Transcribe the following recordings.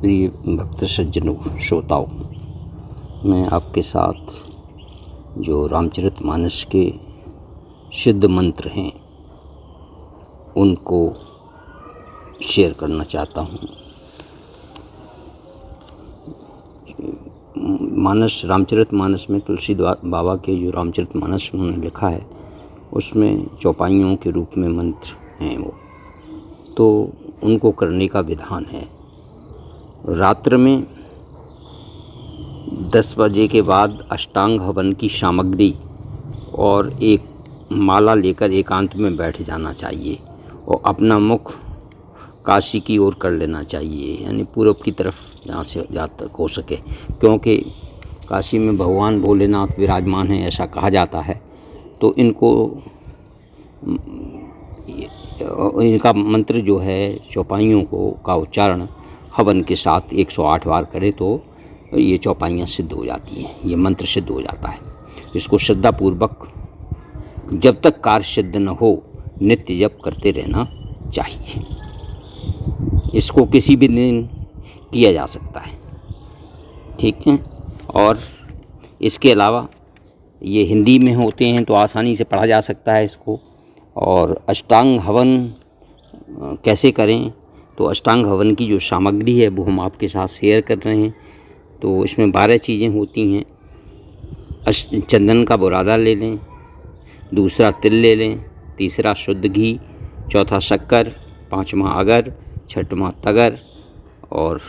प्रिय भक्त सज्जनों, श्रोताओं, मैं आपके साथ जो रामचरितमानस के सिद्ध मंत्र हैं उनको शेयर करना चाहता हूँ। रामचरितमानस में तुलसीदास बाबा के जो रामचरितमानस उन्होंने लिखा है उसमें चौपाइयों के रूप में मंत्र हैं वो, तो उनको करने का विधान है। रात्र में 10 बजे के बाद अष्टांग हवन की सामग्री और एक माला लेकर एकांत में बैठ जाना चाहिए और अपना मुख काशी की ओर कर लेना चाहिए, यानी पूरब की तरफ जहाँ से जहाँ तक हो सके, क्योंकि काशी में भगवान भोलेनाथ विराजमान हैं ऐसा कहा जाता है। तो इनका मंत्र जो है चौपाइयों का उच्चारण हवन के साथ 108 बार करे तो ये चौपाइयाँ सिद्ध हो जाती हैं, ये मंत्र सिद्ध हो जाता है। इसको श्रद्धापूर्वक जब तक कार्य सिद्ध न हो नित्य जप करते रहना चाहिए। इसको किसी भी दिन किया जा सकता है, ठीक है। और इसके अलावा ये हिंदी में होते हैं तो आसानी से पढ़ा जा सकता है इसको। और अष्टांग हवन कैसे करें, तो अष्टांग हवन की जो सामग्री है वो हम आपके साथ शेयर कर रहे हैं। तो इसमें 12 चीज़ें होती हैं। चंदन का बुरादा ले लें, दूसरा तिल ले लें, तीसरा शुद्ध घी, चौथा शक्कर, पाँचवा अगर, छठवां तगर और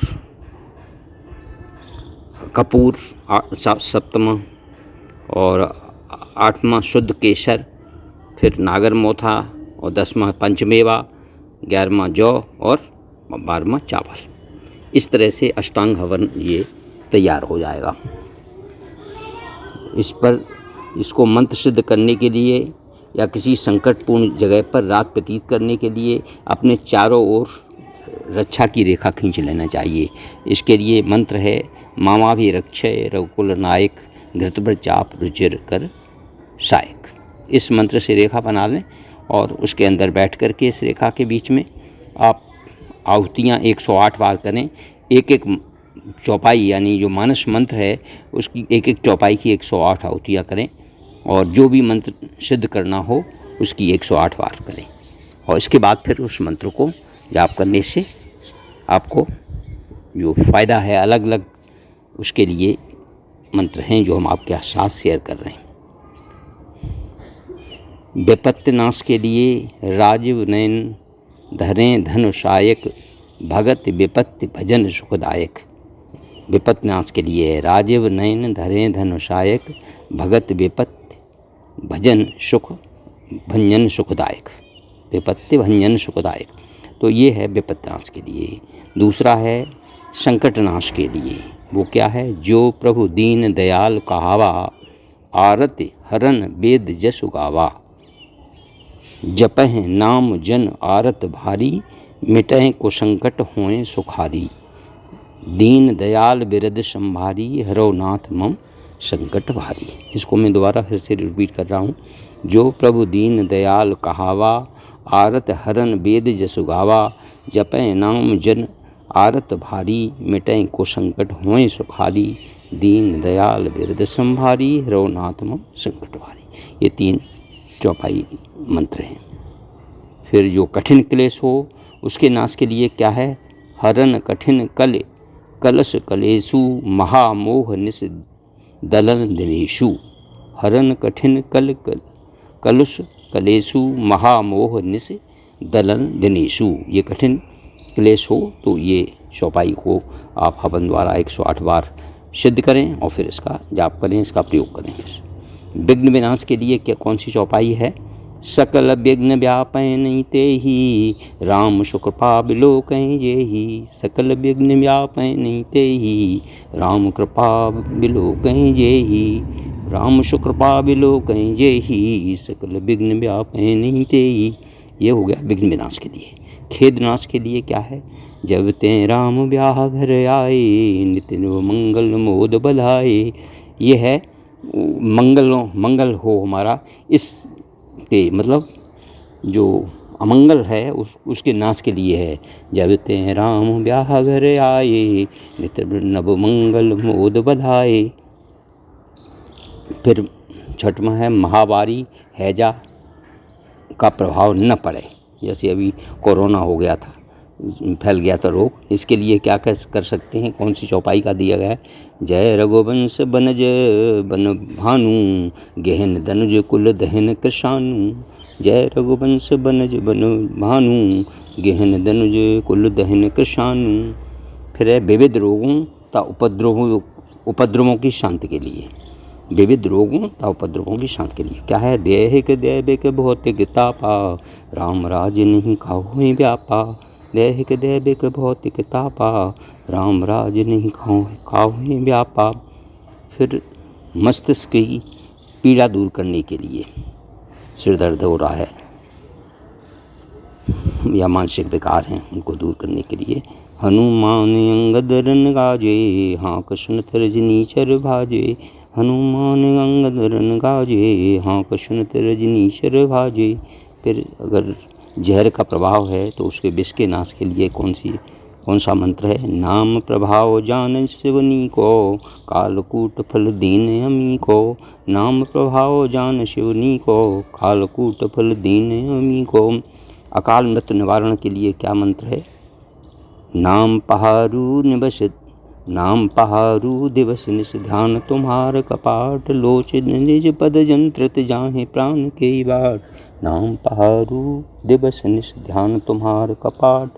कपूर, सप्तमा और 8वां शुद्ध केसर, फिर नागर मोथा और 10वां पंचमेवा, 11वां जौ और 12वां चावल। इस तरह से अष्टांग हवन ये तैयार हो जाएगा। इसको मंत्र सिद्ध करने के लिए या किसी संकटपूर्ण जगह पर रात व्यतीत करने के लिए अपने चारों ओर रक्षा की रेखा खींच लेना चाहिए। इसके लिए मंत्र है मामाभिरक्षय रघुकुल नायक घृतव्रचाप रुचिर कर सायक। इस मंत्र से रेखा बना लें और उसके अंदर बैठ कर के इस रेखा के बीच में आप आहुतियाँ 108 बार करें। एक एक चौपाई यानी जो मानस मंत्र है उसकी एक एक चौपाई की 108 आहुतियाँ करें और जो भी मंत्र सिद्ध करना हो उसकी 108 बार करें। और इसके बाद फिर उस मंत्र को जाप करने से आपको जो फ़ायदा है अलग अलग उसके लिए मंत्र हैं जो हम आपके साथ शेयर कर रहे हैं। विपत्ति नाश के लिए राजीव नयन धरें धनुषायक भगत विपत्ति भजन सुखदायक। विपत्ति नाश के लिए राजीव नयन धरें धनुषायक भगत विपत्ति भजन सुख भंजन सुखदायक। विपत्ति भंजन सुखदायक, तो ये है विपत्ति नाश के लिए। दूसरा है संकट नाश के लिए, वो क्या है, जो प्रभु दीन दयाल कहावा आरत हरन वेद जसु गावा। जपह नाम जन आरत भारी मिटह को संकट होए सुखारी। दीन दयाल बिरद संभारी हरो नाथ मम संकट भारी। इसको मैं दोबारा फिर से रिपीट कर रहा हूँ। जो प्रभु दीन दयाल कहावा आरत हरन वेद जसु गावा। जपै नाम जन आरत भारी मिटै को संकट होए सुखारी। दीन दयाल बिरद संभारी हरो नाथ मम संकट भारी। ये 3 चौपाई मंत्र हैं। फिर जो कठिन क्लेश हो उसके नाश के लिए क्या है, हरन कठिन कल कलश कलेशु महामोह निस दलन दिनेशु। हरन कठिन कल कलुष कलेशु महामोह निस दलन दिनेशु। ये कठिन क्लेश हो तो ये चौपाई को आप हवन द्वारा 108 बार सिद्ध करें और फिर इसका जाप करें, इसका प्रयोग करें। विघ्न विनाश के लिए क्या कौन सी चौपाई है, सकल विघ्न व्यापै तेहि राम सुकृपा बिलोकहि जेहि। सकल विघ्न व्यापै तेहि राम कृपा बिलोकहि जेहि। राम सुकृपा बिलोकहि जेहि सकल विघ्न व्यापै तेहि। ये हो गया विघ्न विनाश के लिए। खेद नाश के लिए क्या है, जब ते राम ब्याह घर आए नितिन मंगल मोद बधाए। ये है मंगल हो हमारा, इस के मतलब जो अमंगल है उसके नाश के लिए है। जब ते राम ब्याह घर आए, नित नव मंगल मोद बधाए। फिर छठवां है महावारी हैजा का प्रभाव न पड़े। जैसे अभी कोरोना हो गया था, फैल गया था रोग, इसके लिए क्या कर सकते हैं, कौन सी चौपाई का दिया गया है। जय रघुवंश बनज बन भानु, गहन दनुज कुल दहन कृषानु। जय रघुवंश बनज बन भानु, गहन दनुज कुल दहन कृषानु। फिर है विविध रोगों तथा उपद्रवों की शांति के लिए। विविध रोगों तथा उपद्रवों की शांति के लिए क्या है। देहिक दैविक भौतिक तापा, राम राज नहीं खाओ व्यापा। देहिक दैविक भौतिक तापा, राम राज नहीं खाओ व्यापा। फिर मस्तिष्क की पीड़ा दूर करने के लिए, सिर दर्द हो रहा है या मानसिक विकार हैं, उनको दूर करने के लिए हनुमान अंगद रन गाजे, हाँ कृष्ण रजनीचर भाजे। हनुमान अंगद रन गाजे, हाँ कृष्ण रजनीचर भाजे। फिर अगर जहर का प्रभाव है तो उसके विष के नाश के लिए कौन सा मंत्र है। नाम प्रभाव जान शिवनी को, कालकूट फल दीन अमी को। नाम प्रभाव जान शिवनी को, कालकूट फल दीन अमी को। अकाल मृत्यु निवारण के लिए क्या मंत्र है। नाम पहारू दिवस निश, ध्यान तुम्हार कपाट। लोचन निज पद जंत्रित, जाहे प्राण के बाट। नाम पहारू दिवस निश, ध्यान तुम्हार कपाट।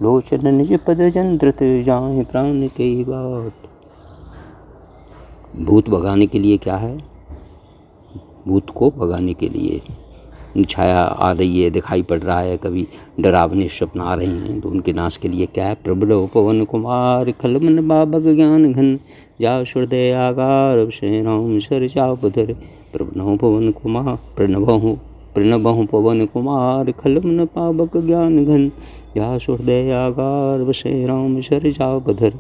लोचन निज पद जंत्रित, जाहे प्राण के बाट। भूत भगाने के लिए क्या है। भूत को भगाने के लिए छाया आ रही है, दिखाई पड़ रहा है, कभी डरावने स्वप्न आ रहे हैं, तो उनके नाश के लिए क्या है। प्रबल पवन कुमार खलमन बाबक ज्ञान घन, जा हृदय आगार श्री राम सर चापधर। प्रणव पवन कुमार खलमन पावक ज्ञान घन, जा हृदय आगार श्री राम सर चापधर।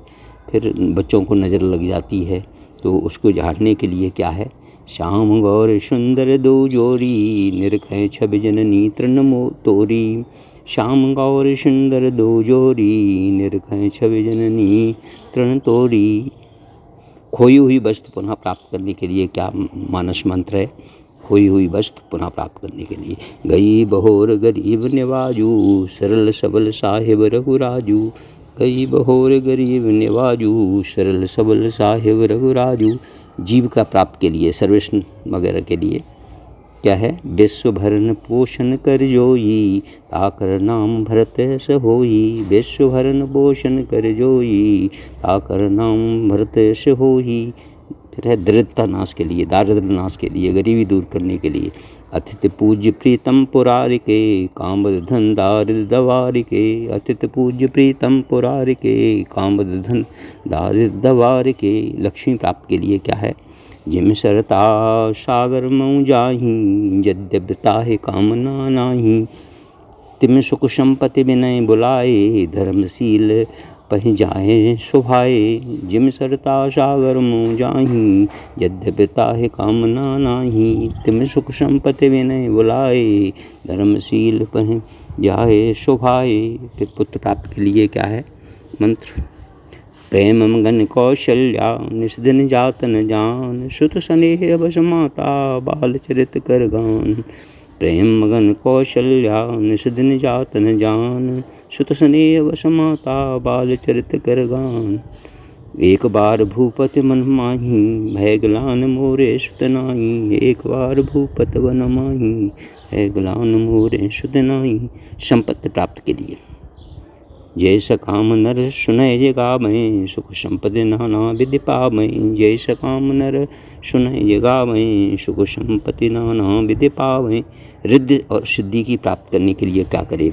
फिर बच्चों को नज़र लग जाती है तो उसको झाड़ने के लिए क्या है। श्याम गौर सुंदर दो जोरी, निरखै छवि जननी तृण तोरी। श्याम गौर सुंदर दो जोरी, निरखै छवि जननी तृण तोरी। खोई हुई वस्तु पुनः प्राप्त करने के लिए क्या मानस मंत्र है। खोई हुई वस्तु पुनः प्राप्त करने के लिए गई बहोर गरीब निवाजू, सरल सबल साहिब रघुराजू। गई बहोर गरीब निवाजू, सरल सबल साहिब रघुराजू। जीविका प्राप्त के लिए, सर्वेक्षण वगैरह के लिए क्या है। विश्व भरण पोषण कर जोई, ताकर नाम भरत यश होई। विश्व भरण पोषण कर जोई, ताकर नाम भरत यश होई। फिर है दरिद्रता नाश के लिए, दारिद्र्य नाश के लिए, गरीबी दूर करने के लिए। अतिथि पूज्य प्रीतम पुरारिके, कामद धन दारिद्र दवारिके। अतिथि पूज्य प्रीतम पुरारिके, कामद धन दारिद्र दवारिके। लक्ष्मी प्राप्त के लिए क्या है। जिम सरता सागर मऊ जाही, यद्यपि है कामना नाही। तिम सुख संपत्ति विनय बुलाए, धर्मशील पहि जाए शोभाए। जिम सरता सागर मऊ जाही, यद्यपि है कामना नाही। तिम सुख संपत्ति विनय बुलाए, धर्मशील पहि जाए शोभाए। फिर पुत्र प्राप्त के लिए क्या है मंत्र। प्रेम मगन कौशल्या, निस्दिन जातन जान। श्रुत स्नेह बस माता, बाल चरित कर गान। प्रेम मगन कौशल्या, निस्दिन जातन जान। श्रुत स्नेह बस माता, बाल चरित कर गान। एक बार भूपति मन माही, भय ग्लान मोरे सुत नाई। एक बार भूपति वन माही, भय ग्लान मोरे सुत नाई। संपत्ति प्राप्त के लिए जैस काम नर सुनय जे गावै, सुख संपत्ति नाना विधि पावै। जैस काम नर सुनय जे गावै, सुख संपत्ति नाना विधि पावै। रिद्धि और सिद्धि की प्राप्त करने के लिए क्या करें,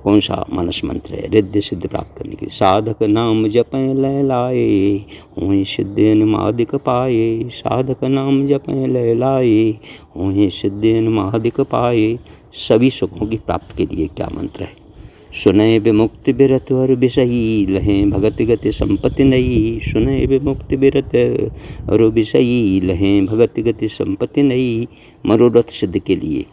कौन सा मानस मंत्र है। रिद्धि सिद्धि प्राप्त करने के लिए साधक नाम जपै लय लाए, ओहि सिद्धि अनुमादिक पाए। साधक नाम जपै लय लाए, ओहि सिद्धि अनुमादिक पाए। सभी सुखों की प्राप्ति के लिए क्या मंत्र है। सुनय विमुक्ति बिरत और बिसही, लहें भगत गति संपत्ति नई। सुनय विमुक्ति बिरत और बिसही, लहें भगत गति संपत्ति नई। मनोरथ सिद्ध के लिए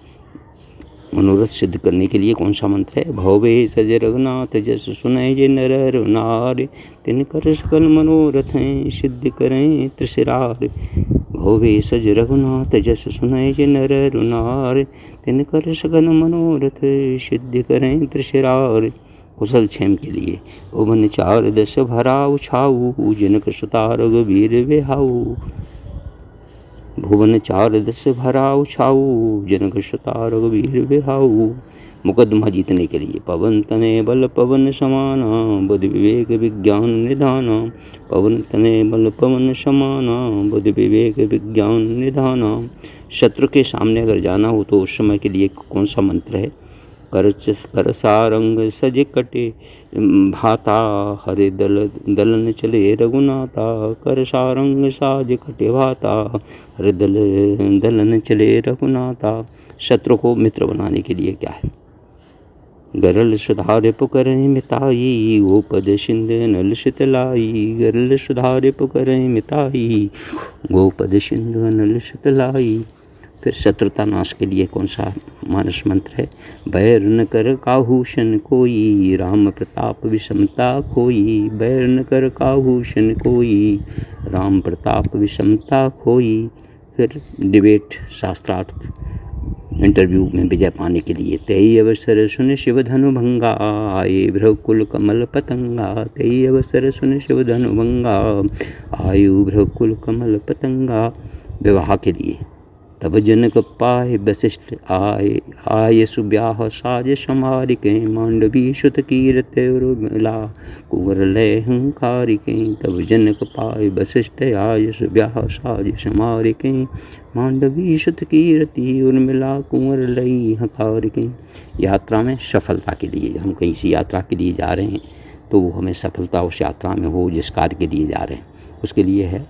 मनोरथ सिद्ध करने के लिए कौन सा मंत्र है? भवे सज रघुनाथ जस सुनय जे नर अरु नार, तिन कर सकल मनोरथ सिद्ध करें त्रिशिरार। भवे सज रघुनाथ जस सुनय जे नर अरु नार, तिन कर सकल मनोरथ सिद्ध करें त्रिशिरार। कुशल क्षेम के लिए भुवन चार दस भरा उछाऊ, जनक सुता रघुबीर बिहाऊ। भुवन चार दस भरा उछाऊ, जनक सुता रघुबीर बिहाऊ। मुकदमा जीतने के लिए पवन तने बल पवन समाना, बुद्धि विवेक विज्ञान निधाना। पवन तने बल पवन समाना, बुद्धि विवेक विज्ञान निधाना। शत्रु के सामने अगर जाना हो तो उस समय के लिए कौन सा मंत्र है? कर सारंग सज कटे भाता, हरे दलन चले रघुनाथा। कर सारंग साज कटे भाता, हरे दलन चले रघुनाथा। शत्रु को मित्र बनाने के लिए क्या है? गरल सुधारे पुकरें मिताई, वो पद सिंध नल शीतलाई। गरल सुधारे पुकरें मिताई, वो पद सिंध नल शीतलाई। फिर शत्रुता नाश के लिए कौन सा मानस मंत्र है? बैर न कर काहूषण कोई, राम प्रताप विषमता खोई। बैर न कर काहूषण कोई, राम प्रताप विषमता खोई। फिर डिबेट शास्त्रार्थ इंटरव्यू में विजय पाने के लिए तेई अवसर सुन शिव धनु भंगा, आये भ्रकुल कमल पतंगा। तेई अवसर सुन शिव धनु भंगा, आयु भ्रकुल कमल पतंगा। विवाह के लिए तब जनक पाए वशिष्ठ आए, आय सुब्याह साज समारिके। मांडवी सुत कीरते उर्मिला, कुंवर लय हंकारिके। तब जनक पाए वशिष्ठ आय सुब्याह साज समारिके। मांडवी सुत कीरति उर्मिला, कुंवर लय हंकारिके। यात्रा में सफलता के लिए, हम कहीं सी यात्रा के लिए जा रहे हैं तो हमें सफलता उस यात्रा में हो जिस कार्य के लिए जा रहे हैं, उसके लिए है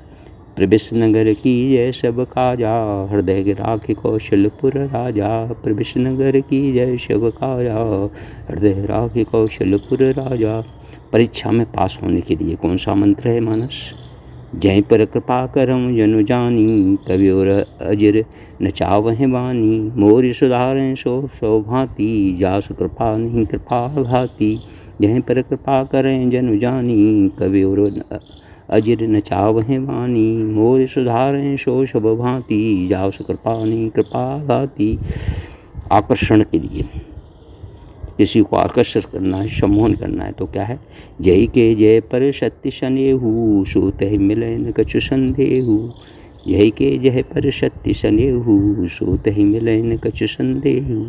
प्रविश नगर की जय सब काजा, हृदय राखि कौशलपुर राजा। प्रविश नगर की जय सब काजा, हृदय राखि कौशलपुर राजा। परीक्षा में पास होने के लिए कौन सा मंत्र है मानस? जय पर कृपा करम जनु जानी, कवि और अजर नचावह वानी। मोर सुधारें सो भांति, जासु कृपा नहीं कृपा घाती। जय पर कृपा करें जनु जानी, कवि और अजर नचावह वानी। मोर सुधारें सो सब भांति, जासु कृपा नहीं कृपा घाती। आकर्षण के लिए किसी को आकर्षित करना है, सम्मोहन करना है तो क्या है? जय के जय पर सत्य सनेहू, सूत मिले न कछु संदेहू। जय के जय पर सत्य सनेहू, सूत मिले न कछु संदेहू।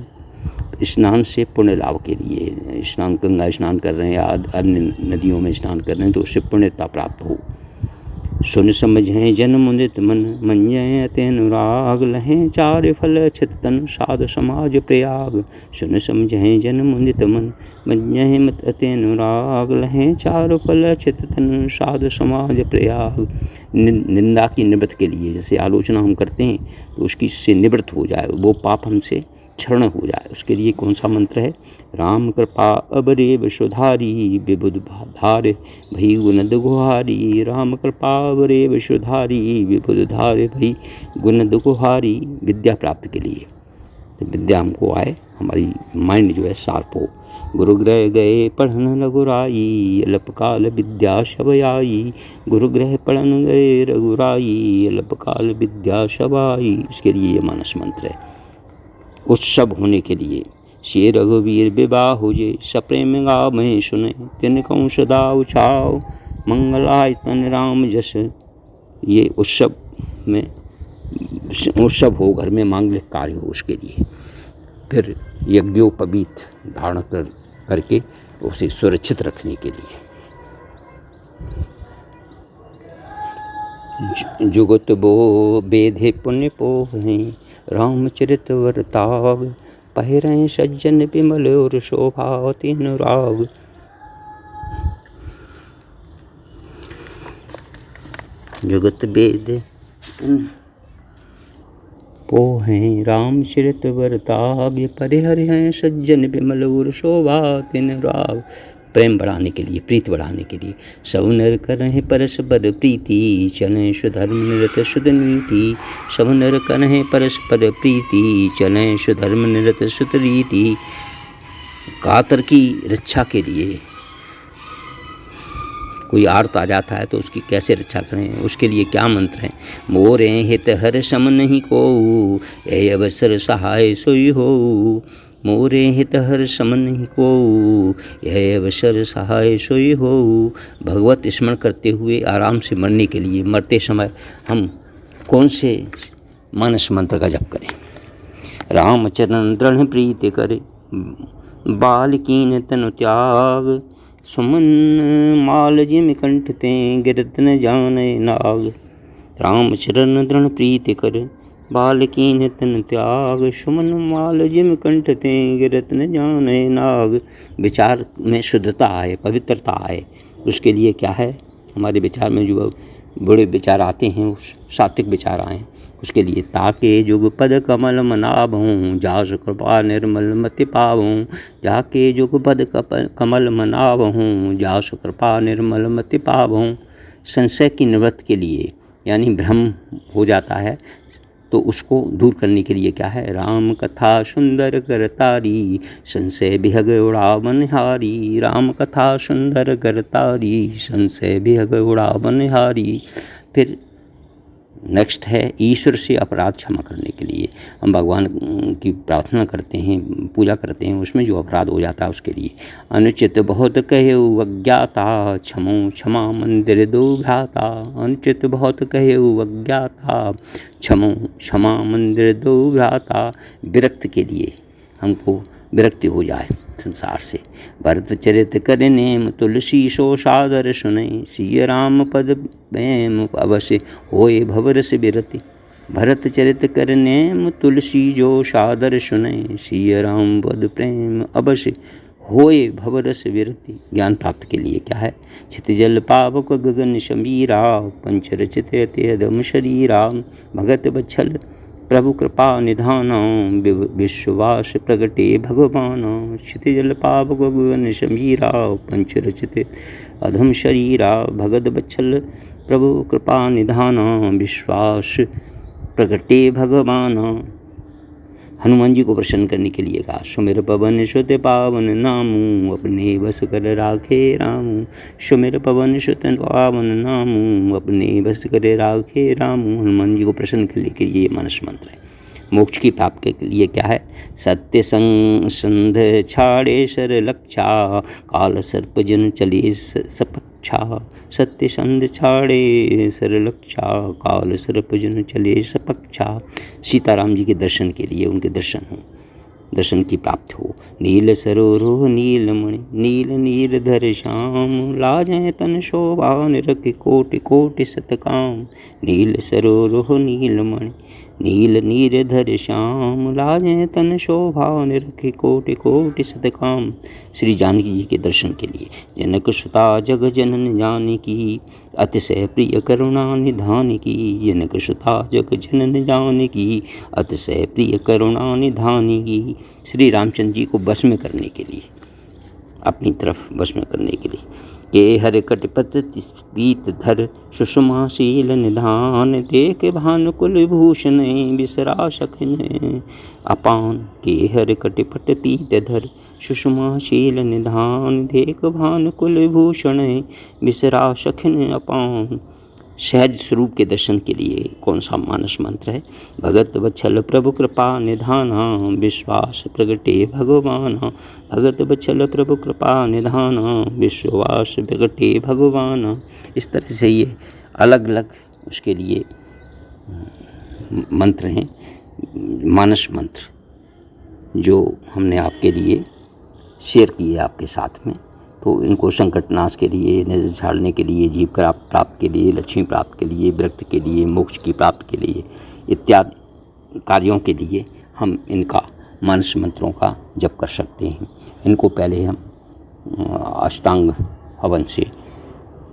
स्नान से पुण्य लाभ के लिए, स्नान गंगा स्नान कर रहे हैं या अन्य नदियों में स्नान कर रहे हैं तो उससे पुण्यता प्राप्त हो। सुन समझें जन मुदित मन, मंजय अति अनुराग। लहें चार फल छित तन, साध समाज प्रयाग। सुन समझें जन मुदित मन, मंजय मत अति अनुराग। लहें चार फल छित तन, साध समाज प्रयाग। निंदा की निवृत्त के लिए, जैसे आलोचना हम करते हैं तो उसकी से निवृत्त हो जाए, वो पाप हमसे क्षरण हो जाए, उसके लिए कौन सा मंत्र है? राम कृपा अबरेव सुधारी, विबुध धार भई गुणद गुहारी। राम कृपा अबरेव सुधारी, विबुध धार भई गुणद गुहारी। विद्या प्राप्त के लिए तो विद्या हमको आए, हमारी माइंड जो है शार्प हो। गुरुग्रह गए पढ़न रघुराई, अल्पकाल विद्या सब आई। गुरुग्रह पढ़न गए रघुराई, अल्पकाल विद्या सब आई। इसके लिए ये मानस मंत्र है। उत्सव होने के लिए श्री रघुवीर विवाह हो जे, सप्रेम गाव में सुने। तिन कहूँ सदा उछाओ, मंगलाय तन राम जस। ये उत्सव में उत्सव हो, घर में मांगलिक कार्य हो, उसके लिए। फिर यज्ञोपवीत धारण करके उसे सुरक्षित रखने के लिए। जुगत बो बेधे पुण्य पोहें, रामचरित वर्ताग। पहिरें सज्जन विमल और शोभावती अनुराग। जुगत बेद पोहें, रामचरित वर्ताग। परिहर हैं सज्जन विमल और शोभावती अनुराग। प्रेम बढ़ाने के लिए, प्रीति बढ़ाने के लिए। सब नर करें परस्पर प्रीति, चलें सुधर्म निरत शुद्ध नीति। सब नर करें परस्पर प्रीति, चलें सुधर्म निरत शुद्ध रीति। कातर की रक्षा के लिए कोई आर्त आ जाता है तो उसकी कैसे रक्षा करें, उसके लिए क्या मंत्र हैं। मोरे हित हर सम नहीं को, ए अवसर सहाय सोई हो। मोरे हित हर सम नहीं को, यह अवसर सहाय सोई हो। भगवत स्मरण करते हुए आराम से मरने के लिए, मरते समय हम कौन से मानस मंत्र का जप करें। रामचरण दृढ़ प्रीति करे, बालकीन तनु त्याग। सुमन माल जिम कंठ ते, गिरत न जाने नाग। रामचरण दृढ़ प्रीति कर, बालकीन तन त्याग। सुमन माल जिम कंठ ते, गिरत न जाने नाग। विचार में शुद्धता आए, पवित्रता आए, उसके लिए क्या है, हमारे विचार में जो बड़े विचार आते हैं वो सात्विक विचार आए, उसके लिए ताके जुग पद कमल मनाभूं, जासु कृपा निर्मल मति पावूं। जाके जुग पद कमल मनाभूं, जासु कृपा निर्मल मति पावूं। संशय की निवृत्ति के लिए, यानी भ्रम हो जाता है तो उसको दूर करने के लिए क्या है। राम कथा सुंदर करतारी, संशय बिहग उड़ावन हारी। राम कथा सुंदर करतारी, संशय बिहग उड़ावन हारी। फिर नेक्स्ट है ईश्वर से अपराध क्षमा करने के लिए। हम भगवान की प्रार्थना करते हैं, पूजा करते हैं, उसमें जो अपराध हो जाता है उसके लिए। अनुचित बहुत कहेउ अज्ञाता, क्षमो क्षमा मंदिर दो भ्राता। अनुचित बहुत कहेउ अज्ञाता, क्षमो क्षमा मंदिर दो भ्राता। विरक्त के लिए, हमको विरक्ति हो जाए संसार से। भरत चरित कर नेम, तुलसी सो सादर सुनै। सिय राम पद प्रेम, अवश्य होए भवरस बिरति। भरत चरित कर नेम, तुलसी जो सादर सुनै। सिय राम पद प्रेम, अवश्य होए भवरस विरति। ज्ञान प्राप्त के लिए क्या है। क्षितिजल पावक गगन शमीरा, पंच रचित अति अधम शरीरा। भगत बच्छल प्रभु कृपा निधाना, विश्वास प्रगटे भगवान। क्षितिजल पावक गगन शमीरा, पंच रचित अधम शरीरा। भगत बच्छल प्रभु कृपा निधाना, विश्वास प्रगटे भगवान। हनुमान जी को प्रसन्न करने के लिए कहा। सुमिर पवन सुत पावन नामू, अपने बस कर राखे रामू। सुमिर पवन सुत पावन नामू, अपने बस कर राखे रामू। हनुमान जी को प्रसन्न करने के लिए ये मानस मंत्र है। मोक्ष की प्राप्ति के लिए क्या है। सत्य संध छाड़े सर लक्षा, काल सर्प जन चले सपक्षा। सत्य संध छाड़े सर लक्षा, काल सर्प जन चले सपक्षा। सीताराम जी के दर्शन के लिए, उनके दर्शन की प्राप्ति हो। नील सरोरोह नीलमणि, नील नीरधर श्याम। लाजै तन शोभा निरखि, कोटि कोटि सतकाम। नील सरोरोह नीलमणि, नील नीरधर श्याम। लाजै तन शोभा निरखि, कोटि कोटि सतकाम। श्री जानकी जी के दर्शन के लिए। जनक सुता जग जनन जानकी, अतिशय प्रिय करुणा निधान की। जनक सुता जग जनन जानकी, अतिशय प्रिय करुणा निधान की। श्री रामचंद्र जी को वश में करने के लिए, अपनी तरफ वश में करने के लिए। के हर कटपत पीत धर, सुषमाशील निधान। देख भानुकुल भूषण, बिसरा शखन अपान। के हर कटपट पीत धर, सुषमाशील निधान। देख भानुकुल भूषण, बिसरा शखन अपान। सहज स्वरूप के दर्शन के लिए कौन सा मानस मंत्र है। भगत बच्छल प्रभु कृपा निधाना, विश्वास प्रगटे भगवाना। भगत बच्छल प्रभु कृपा निधाना, विश्वास प्रगटे भगवाना। इस तरह से ये अलग अलग उसके लिए मंत्र हैं, मानस मंत्र, जो हमने आपके लिए शेयर किए आपके साथ में। तो इनको संकटनाश के लिए, नजर झाड़ने के लिए, जीव प्राप्त के लिए, लक्ष्मी प्राप्त के लिए, विरक्त के लिए, मोक्ष की प्राप्ति के लिए, इत्यादि कार्यों के लिए हम इनका मानस मंत्रों का जप कर सकते हैं। इनको पहले हम अष्टांग हवन से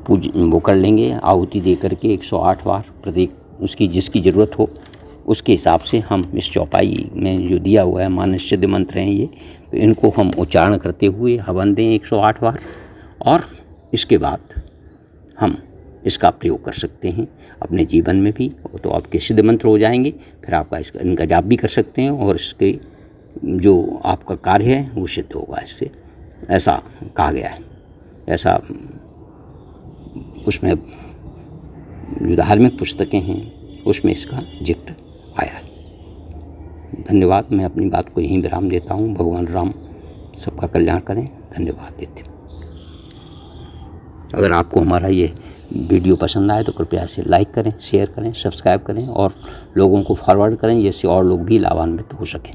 वो कर लेंगे, आहुति दे करके 108 बार प्रत्येक, उसकी जिसकी ज़रूरत हो उसके हिसाब से हम इस चौपाई में जो दिया हुआ है मानस सिद्ध मंत्र हैं ये, तो इनको हम उच्चारण करते हुए हवन दें 108 बार। और इसके बाद हम इसका प्रयोग कर सकते हैं अपने जीवन में भी। तो आपके सिद्ध मंत्र हो जाएंगे, फिर आपका इसका इनका जाप भी कर सकते हैं और इसके जो आपका कार्य है वो सिद्ध होगा इससे, ऐसा कहा गया है। ऐसा उसमें जो धार्मिक पुस्तकें हैं उसमें इसका जिक्र आया है। धन्यवाद। मैं अपनी बात को यहीं विराम देता हूँ। भगवान राम सबका कल्याण करें। धन्यवाद देते। अगर आपको हमारा ये वीडियो पसंद आए तो कृपया इसे लाइक करें, शेयर करें, सब्सक्राइब करें और लोगों को फॉरवर्ड करें, जिससे और लोग भी लाभान्वित हो सकें।